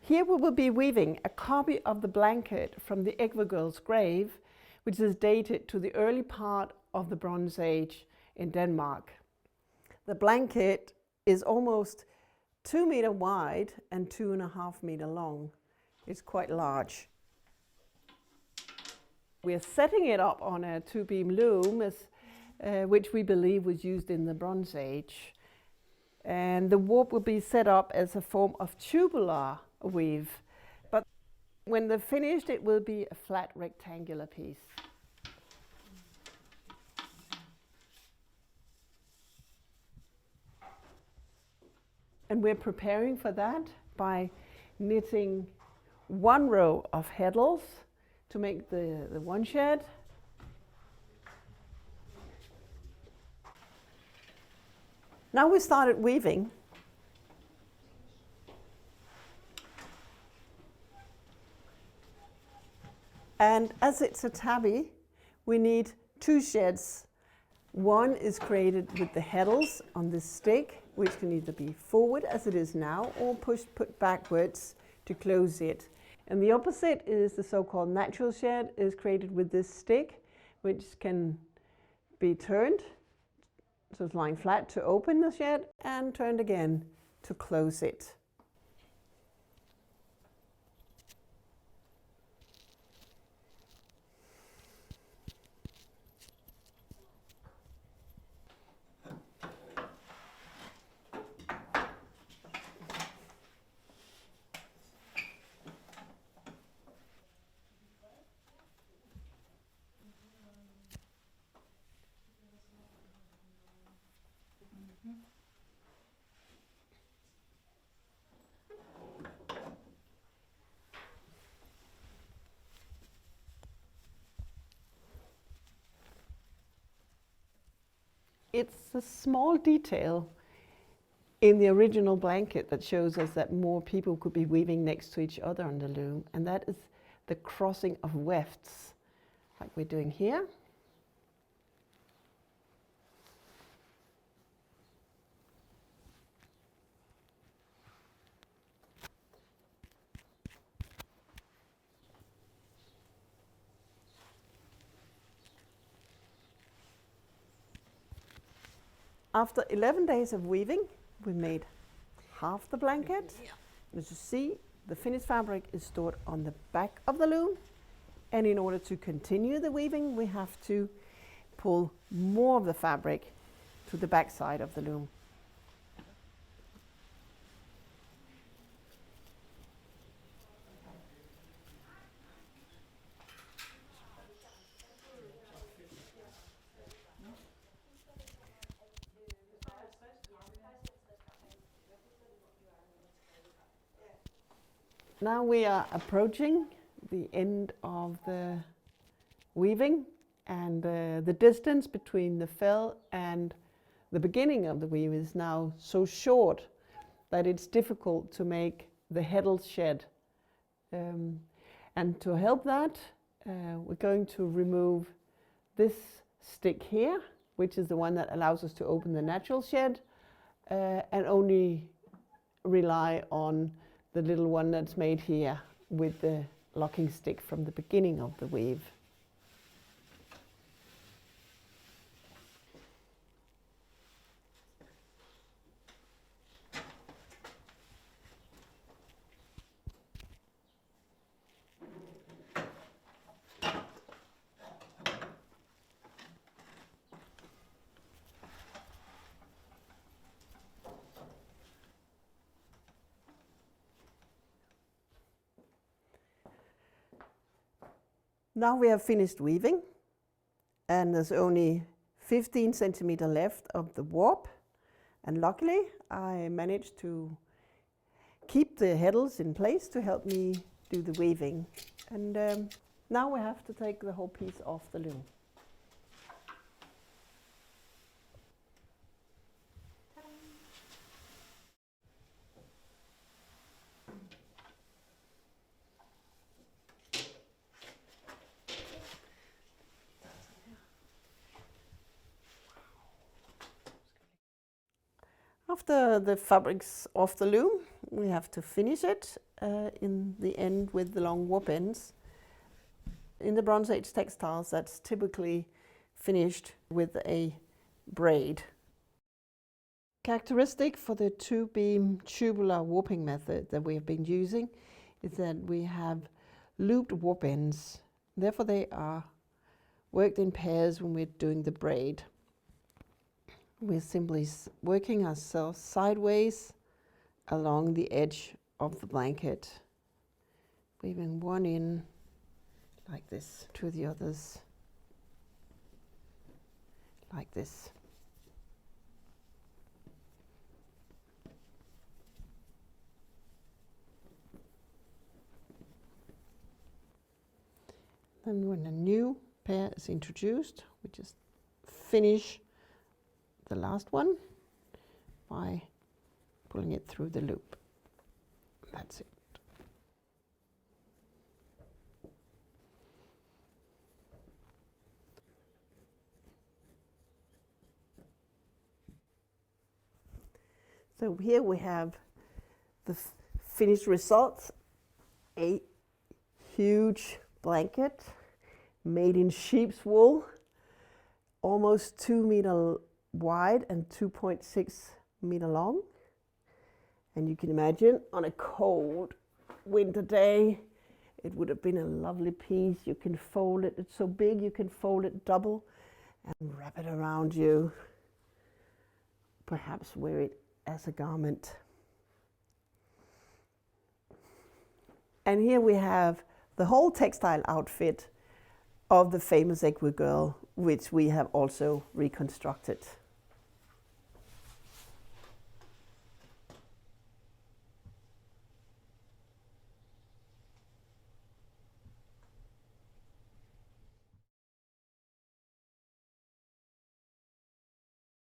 Here we will be weaving a copy of the blanket from the Egtved Girl's grave, which is dated to the early part of the Bronze Age in Denmark. The blanket is almost 2 meters wide and 2.5 meters long. It's quite large. We're setting it up on a 2-beam loom, which we believe was used in the Bronze Age. And the warp will be set up as a form of tubular weave. But when they're finished, it will be a flat rectangular piece. And we're preparing for that by knitting 1 row of heddles to make the one shed. Now we started weaving. And as it's a tabby, we need 2 sheds. One is created with the heddles on this stick, which can either be forward as it is now or put backwards to close it. And the opposite is the so-called natural shed, is created with this stick, which can be turned, so it's lying flat to open the shed, and turned again to close it. It's a small detail in the original blanket that shows us that more people could be weaving next to each other on the loom, and that is the crossing of wefts, like we're doing here. After 11 days of weaving, we made half the blanket. As you see, the finished fabric is stored on the back of the loom. And in order to continue the weaving, we have to pull more of the fabric to the back side of the loom. Now we are approaching the end of the weaving, and the distance between the fell and the beginning of the weave is now so short that it's difficult to make the heddle shed. And to help that, we're going to remove this stick here, which is the one that allows us to open the natural shed, and only rely on the little one that's made here with the locking stick from the beginning of the weave. Now we have finished weaving, and there's only 15 centimeters left of the warp, and luckily I managed to keep the heddles in place to help me do the weaving. And now we have to take the whole piece off the loom. After the fabric's off the loom, we have to finish it in the end with the long warp ends. In the Bronze Age textiles, that's typically finished with a braid. Characteristic for the two-beam tubular warping method that we have been using is that we have looped warp ends. Therefore, they are worked in pairs when we're doing the braid. We're simply working ourselves sideways along the edge of the blanket, weaving one in like this to the others, like this. Then when a new pair is introduced, we just finish the last one by pulling it through the loop. That's it. So here we have the finished results. A huge blanket made in sheep's wool, almost 2 meters wide and 2.6 meters long. And you can imagine on a cold winter day, it would have been a lovely piece. You can fold it, it's so big you can fold it double and wrap it around you. Perhaps wear it as a garment. And here we have the whole textile outfit of the famous Egtved Girl, which we have also reconstructed.